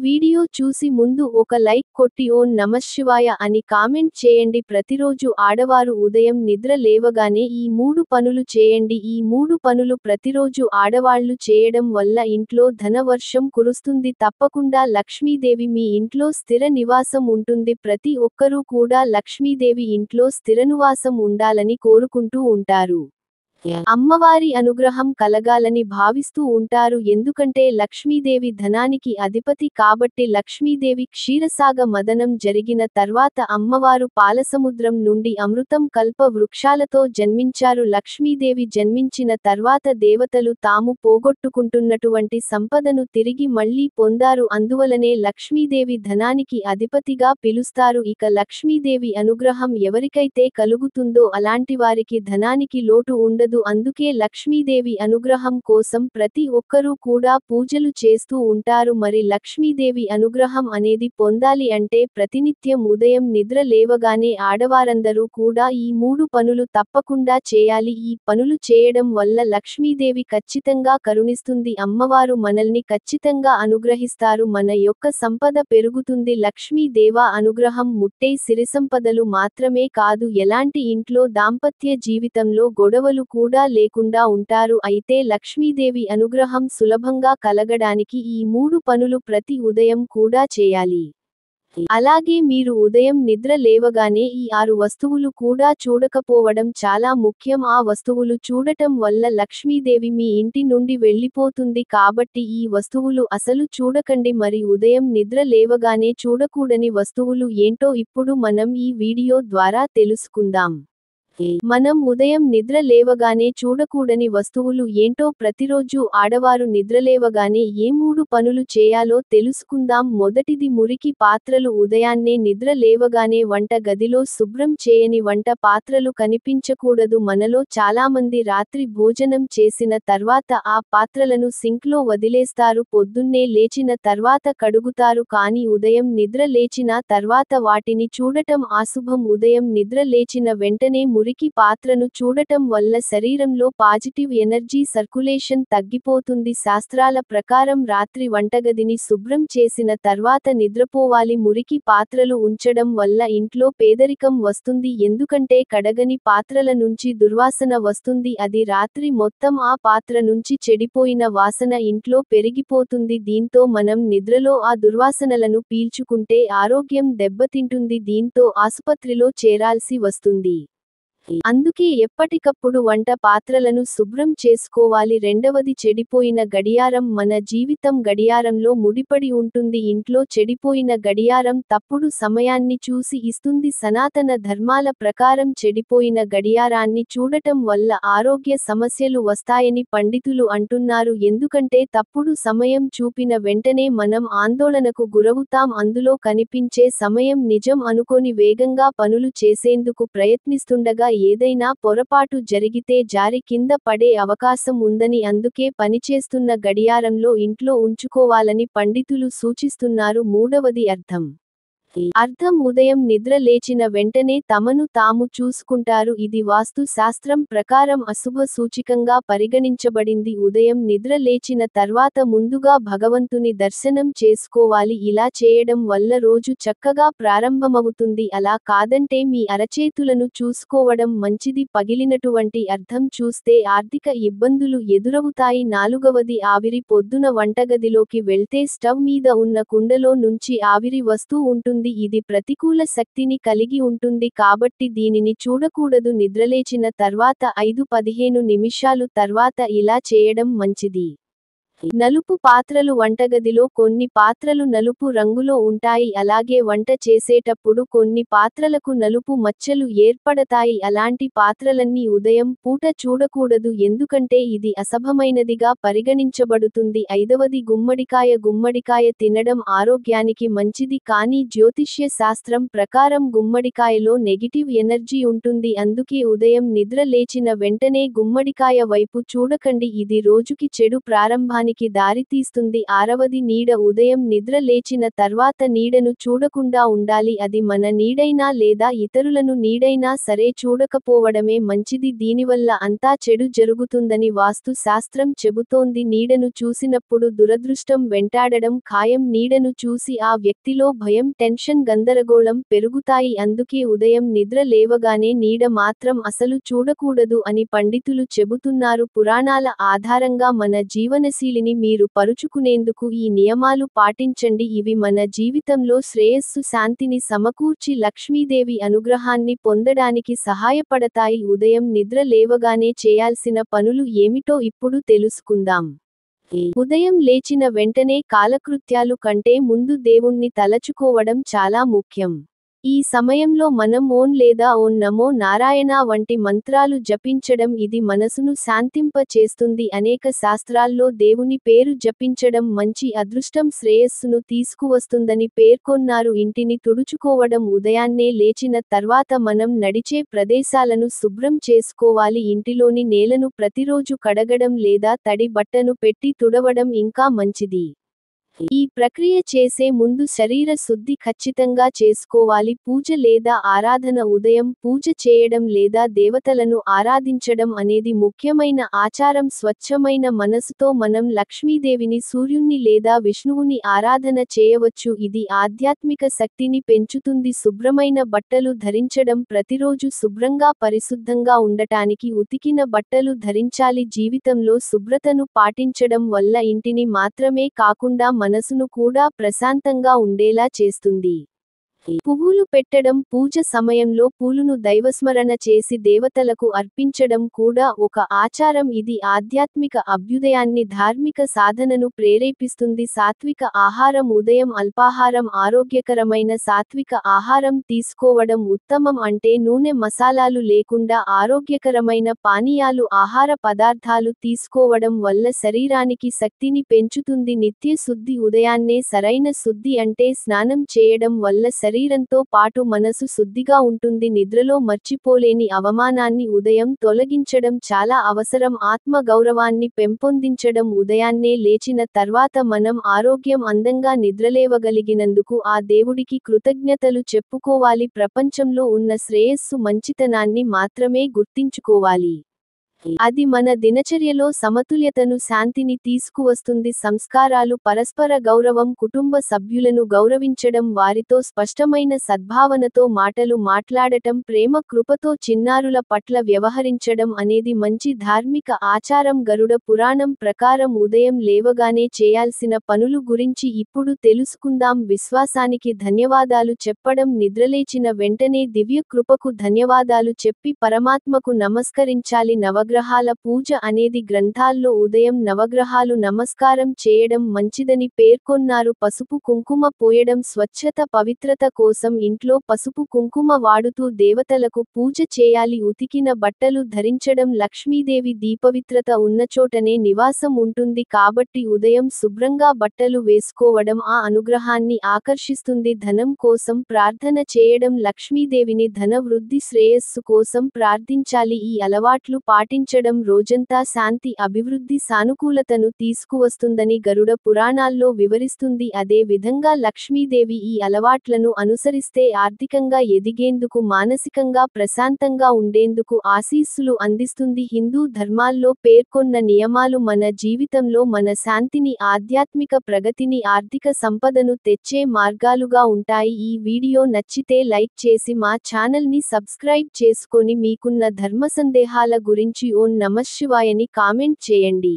Video చూసి ముందు ఒక లైక్ కొట్టి ఓం నమఃశివాయ అని కామెంట్ చేయండి. ప్రతిరోజు ఆడవారు ఉదయం నిద్ర లేవగానే ఈ 3 పనులు చేయండి. ఈ 3 పనులు ప్రతిరోజు ఆడవాళ్లు చేయడం వల్ల ఇంట్లో ధన వర్షం కురుస్తుంది. తప్పకుండా లక్ష్మీదేవి మీ ఇంట్లో స్థిర నివాసం ఉంటుంది. ప్రతి ఒక్కరూ కూడా లక్ష్మీదేవి ఇంట్లో స్థిరనివాసం ఉండాలని కోరుకుంటూ ఉంటారు. అమ్మవారి అనుగ్రహం కలగాలని భావిస్తూ ఉంటారు. ఎందుకంటే లక్ష్మీదేవి ధనానికి అధిపతి కాబట్టి. లక్ష్మీదేవి క్షీరసాగ మదనం జరిగిన తర్వాత అమ్మవారు పాలసముద్రం నుండి అమృతం కల్ప వృక్షాలతో జన్మించారు. లక్ష్మీదేవి జన్మించిన తర్వాత దేవతలు తాము పోగొట్టుకుంటున్నటువంటి సంపదను తిరిగి మళ్లీ పొందారు. అందువలనే లక్ష్మీదేవి ధనానికి అధిపతిగా పిలుస్తారు. ఇక లక్ష్మీదేవి అనుగ్రహం ఎవరికైతే కలుగుతుందో అలాంటి వారికి ధనానికి లోటు ఉండదు. అందుకే లక్ష్మీదేవి అనుగ్రహం కోసం ప్రతి ఒక్కరూ కూడా పూజలు చేస్తూ ఉంటారు. మరి లక్ష్మీదేవి అనుగ్రహం అనేది పొందాలి అంటే ప్రతినిత్యం ఉదయం నిద్ర లేవగానే ఆడవారందరూ కూడా ఈ 3 పనులు తప్పకుండా చేయాలి. ఈ పనులు చేయడం వల్ల లక్ష్మీదేవి ఖచ్చితంగా కరుణిస్తుంది. అమ్మవారు మనల్ని ఖచ్చితంగా అనుగ్రహిస్తారు. మన యొక్క సంపద పెరుగుతుంది. లక్ష్మీ దేవా అనుగ్రహం ముట్టే సిరిసంపదలు మాత్రమే కాదు, ఎలాంటి ఇంట్లో దాంపత్య జీవితంలో గొడవలు కూడా లేకుండా ఉంటారు. అయితే లక్ష్మీదేవి అనుగ్రహం సులభంగా కలగడానికి ఈ 3 పనులు ప్రతి ఉదయం కూడా చేయాలి. అలాగే మీరు ఉదయం నిద్ర లేవగానే ఈ 6 వస్తువులు కూడా చూడకపోవడం చాలా ముఖ్యం. ఆ వస్తువులు చూడటం వల్ల లక్ష్మీదేవి మీ ఇంటి నుండి వెళ్ళిపోతుంది కాబట్టి ఈ వస్తువులు అసలు చూడకండి. మరి ఉదయం నిద్ర లేవగానే చూడకూడని వస్తువులు ఏంటో ఇప్పుడు మనం ఈ వీడియో ద్వారా తెలుసుకుందాం. మనం ఉదయం నిద్ర లేవగానే చూడకూడని వస్తువులు ఏంటో ప్రతిరోజు ఆడవారు నిద్రలేవగానే ఏ 3 పనులు చేయాలో తెలుసుకుందాం. మొదటిది మురికి పాత్రలు. ఉదయాన్నే నిద్ర లేవగానే వంట గదిలో శుభ్రం చేయని వంట పాత్రలు కనిపించకూడదు. మనలో చాలామంది రాత్రి భోజనం చేసిన తర్వాత ఆ పాత్రలను సింక్లో వదిలేస్తారు. పొద్దున్నే లేచిన తర్వాత కడుగుతారు. కానీ ఉదయం నిద్ర లేచిన తర్వాత వాటిని చూడటం అశుభం. ఉదయం నిద్ర లేచిన వెంటనే మురికి పాత్రను చూడటం వల్ల శరీరంలో పాజిటివ్ ఎనర్జీ సర్కులేషన్ తగ్గిపోతుంది. శాస్త్రాల ప్రకారం రాత్రి వంటగదిని శుభ్రం చేసిన తర్వాత నిద్రపోవాలి. మురికి పాత్రలు ఉంచడం వల్ల ఇంట్లో పేదరికం వస్తుంది. ఎందుకంటే కడగని పాత్రల నుంచి దుర్వాసన వస్తుంది. అది రాత్రి మొత్తం ఆ పాత్ర నుంచి చెడిపోయిన వాసన ఇంట్లో పెరిగిపోతుంది. దీంతో మనం నిద్రలో ఆ దుర్వాసనలను పీల్చుకుంటే ఆరోగ్యం దెబ్బతింటుంది. దీంతో ఆసుపత్రిలో చేరాల్సి వస్తుంది. అందుకే ఎప్పటికప్పుడు వంట పాత్రలను శుభ్రం చేసుకోవాలి. రెండవది చెడిపోయిన గడియారం. మన జీవితం గడియారంలో ముడిపడి ఉంటుంది. ఇంట్లో చెడిపోయిన గడియారం తప్పుడు సమయాన్ని చూసి ఇస్తుంది. సనాతన ధర్మాల ప్రకారం చెడిపోయిన గడియారాన్ని చూడటం వల్ల ఆరోగ్య సమస్యలు వస్తాయని పండితులు అంటున్నారు. ఎందుకంటే తప్పుడు సమయం చూపిన వెంటనే మనం ఆందోళనకు గురవుతాం. అందులో కనిపించే సమయం నిజం అనుకొని వేగంగా పనులు చేసేందుకు ప్రయత్నిస్తుండగా ఏదైనా పొరపాటు జరిగితే జారి కింద పడే అవకాశం ఉందని, అందుకే పనిచేస్తున్న గడియారంలో ఇంట్లో ఉంచుకోవాలని పండితులు సూచిస్తున్నారు. మూడవది అర్థం. ఉదయం నిద్ర లేచిన వెంటనే తమను తాము చూసుకుంటారు. ఇది వాస్తు శాస్త్రం ప్రకారం అశుభ సూచికంగా పరిగణించబడింది. ఉదయం నిద్ర లేచిన తర్వాత ముందుగా భగవంతుని దర్శనం చేసుకోవాలి. ఇలా చేయడం వల్ల రోజు చక్కగా ప్రారంభమవుతుంది. అలా కాదంటే మీ అరచేతులను చూసుకోవడం మంచిది. పగిలినటువంటి అర్థం చూస్తే ఆర్థిక ఇబ్బందులు ఎదురవుతాయి. నాలుగవది ఆవిరి. పొద్దున వంటగదిలోకి వెళ్తే స్టవ్ మీద ఉన్న కుండలో నుంచి ఆవిరి వస్తూ ఉంటుంది. ఇది ప్రతికూల శక్తిని కలిగి ఉంటుంది కాబట్టి దీనిని చూడకూడదు. నిద్రలేచిన తర్వాత 5-15 నిమిషాలు తర్వాత ఇలా చేయడం మంచిది. నలుపు పాత్రలు. వంటగదిలో కొన్ని పాత్రలు నలుపు రంగులో ఉంటాయి. అలాగే వంట చేసేటప్పుడు కొన్ని పాత్రలకు నలుపు మచ్చలు ఏర్పడతాయి. అలాంటి పాత్రలన్నీ ఉదయం పూట చూడకూడదు. ఎందుకంటే ఇది అశుభమైనదిగా పరిగణించబడుతుంది. ఐదవది గుమ్మడికాయ. గుమ్మడికాయ తినడం ఆరోగ్యానికి మంచిది. కానీ జ్యోతిష్య శాస్త్రం ప్రకారం గుమ్మడికాయలో నెగిటివ్ ఎనర్జీ ఉంటుంది. అందుకే ఉదయం నిద్ర లేచిన వెంటనే గుమ్మడికాయ వైపు చూడకండి. ఇది రోజుకి చెడు ప్రారంభానికి మరణానికి దారితీస్తుంది. ఆరవది నీడ. ఉదయం నిద్ర లేచిన తర్వాత నీడను చూడకుండా ఉండాలి. అది మన నీడైనా లేదా ఇతరులను నీడైనా సరే చూడకపోవడమే మంచిది. దీనివల్ల అంతా చెడు జరుగుతుందని వాస్తు శాస్త్రం చెబుతోంది. నీడను చూసినప్పుడు దురదృష్టం వెంటాడడం ఖాయం. నీడను చూసి ఆ వ్యక్తిలో భయం, టెన్షన్, గందరగోళం పెరుగుతాయి. అందుకే ఉదయం నిద్ర లేవగానే నీడ మాత్రం అసలు చూడకూడదు అని పండితులు చెబుతున్నారు. పురాణాల ఆధారంగా మన జీవనశైలిని మీరు పరుచుకునేందుకు ఈ నియమాలు పాటించండి. ఇవి మన జీవితంలో శ్రేయస్సు, శాంతిని సమకూర్చి లక్ష్మీదేవి అనుగ్రహాన్ని పొందడానికి సహాయపడతాయి. ఉదయం నిద్ర లేవగానే చేయాల్సిన పనులు ఏమిటో ఇప్పుడు తెలుసుకుందాం. ఉదయం లేచిన వెంటనే కాలకృత్యాలు కంటే ముందు దేవుణ్ణి తలచుకోవడం చాలా ముఖ్యం. ఈ సమయంలో మనం ఓం లేదా ఓం నమో నారాయణ వంటి మంత్రాలు జపించడం ఇది మనసును శాంతింప చేస్తుంది. అనేక శాస్త్రాల్లో దేవుని పేరు జపించడం మంచి అదృష్టం, శ్రేయస్సును తీసుకువస్తుందని పేర్కొన్నారు. ఇంటిని తుడుచుకోవడం. ఉదయాన్నే లేచిన తర్వాత మనం నడిచే ప్రదేశాలను శుభ్రం చేసుకోవాలి. ఇంటిలోని నేలను ప్రతిరోజు కడగడం లేదా తడి బట్టను పెట్టి తుడవడం ఇంకా మంచిది. ఈ ప్రక్రియ చేసే ముందు శరీర శుద్ధి ఖచ్చితంగా చేసుకోవాలి. పూజ లేదా ఆరాధన. ఉదయం పూజ చేయడం లేదా దేవతలను ఆరాధించడం అనేది ముఖ్యమైన ఆచారం. స్వచ్ఛమైన మనసుతో మనం లక్ష్మీదేవిని, సూర్యుణ్ణి లేదా విష్ణువుని ఆరాధన చేయవచ్చు. ఇది ఆధ్యాత్మిక శక్తిని పెంచుతుంది. శుభ్రమైన బట్టలు ధరించడం. ప్రతిరోజు శుభ్రంగా, పరిశుద్ధంగా ఉండటానికి ఉతికిన బట్టలు ధరించాలి. జీవితంలో శుభ్రతను పాటించడం వల్ల ఇంటిని మాత్రమే కాకుండా మనసును కూడా ప్రశాంతంగా ఉండేలా చేస్తుంది. పువ్వులు పెట్టడం. పూజ సమయంలో పూలును దైవస్మరణ చేసి దేవతలకు అర్పించడం కూడా ఒక ఆచారం. ఇది ఆధ్యాత్మిక అభ్యుదయాన్ని, ధార్మిక సాధనను ప్రేరేపిస్తుంది. సాత్విక ఆహారం. ఉదయం అల్పాహారం. ఆరోగ్యకరమైన సాత్విక ఆహారం తీసుకోవడం ఉత్తమం. అంటే నూనె, మసాలాలు లేకుండా ఆరోగ్యకరమైన పానీయాలు, ఆహార పదార్థాలు తీసుకోవడం వల్ల శరీరానికి శక్తిని పెంచుతుంది. నిత్య శుద్ధి. ఉదయాన్నే సరైన శుద్ధి అంటే స్నానం చేయడం వల్ల శరీరంతో పాటు మనసు శుద్ధిగా ఉంటుంది. నిద్రలో మర్చిపోలేని అవమానాన్ని ఉదయం తొలగించడం చాలా అవసరం. ఆత్మ గౌరవాన్ని పెంపొందించడం. ఉదయాన్నే లేచిన తర్వాత మనం ఆరోగ్యం, అందంగా నిద్రలేవగలిగినందుకు ఆ దేవుడికి కృతజ్ఞతలు చెప్పుకోవాలి. ప్రపంచంలో ఉన్న శ్రేయస్సు, మంచితనాన్ని మాత్రమే గుర్తించుకోవాలి. అది మన దినచర్యలో సమతుల్యతను, శాంతిని తీసుకువస్తుంది. సంస్కారాలు. పరస్పర గౌరవం. కుటుంబ సభ్యులను గౌరవించడం, వారితో స్పష్టమైన సద్భావనతో మాటలు మాట్లాడటం, ప్రేమ, కృపతో చిన్నారుల పట్ల వ్యవహరించడం అనేది మంచి ధార్మిక ఆచారం. గరుడ పురాణం ప్రకారం ఉదయం లేవగానే చేయాల్సిన పనులు గురించి ఇప్పుడు తెలుసుకుందాం. విశ్వాసానికి ధన్యవాదాలు చెప్పడం. నిద్రలేచిన వెంటనే దివ్య కృపకు ధన్యవాదాలు చెప్పి పరమాత్మకు నమస్కరించాలి. నవగ్రహాల పూజ అనేది గ్రంథాల్లో ఉదయం నవగ్రహాలు నమస్కారం చేయడం మంచిదని పేర్కొన్నారు. పసుపు కుంకుమ పోయడం. స్వచ్ఛత, పవిత్రత కోసం ఇంట్లో పసుపు కుంకుమ వాడుతూ దేవతలకు పూజ చేయాలి. ఉతికిన బట్టలు ధరించడం. లక్ష్మీదేవి దీపవిత్రత ఉన్నచోటనే నివాసం ఉంటుంది కాబట్టి ఉదయం శుభ్రంగా బట్టలు వేసుకోవడం ఆ అనుగ్రహాన్ని ఆకర్షిస్తుంది. ధనం కోసం ప్రార్థన చేయడం. లక్ష్మీదేవిని ధన వృద్ధి, శ్రేయస్సు కోసం ప్రార్థించాలి. ఈ అలవాట్లు పాటించడం రోజంతా శాంతి, అభివృద్ధి, సానుకూలతను తీసుకువస్తుందని గరుడ పురాణాల్లో వివరిస్తుంది. అదే విధంగా లక్ష్మీదేవి ఈ అలవాట్లను అనుసరిస్తే ఆర్థికంగా ఎదిగేందుకు, మానసికంగా ప్రశాంతంగా ఉండేందుకు ఆశీస్సులు అందిస్తుంది. హిందూ ధర్మాల్లో పేర్కొన్న నియమాలు మన జీవితంలో మన శాంతిని, ఆధ్యాత్మిక ప్రగతిని, ఆర్థిక సంపదను తెచ్చే మార్గాలుగా ఉంటాయి. ఈ వీడియో నచ్చితే లైక్ చేసి మా ఛానల్ని సబ్స్క్రైబ్ చేసుకొని మీకున్న ధర్మ సందేహాల గురించి ఓం నమఃశివాయని కామెంట్ చేయండి.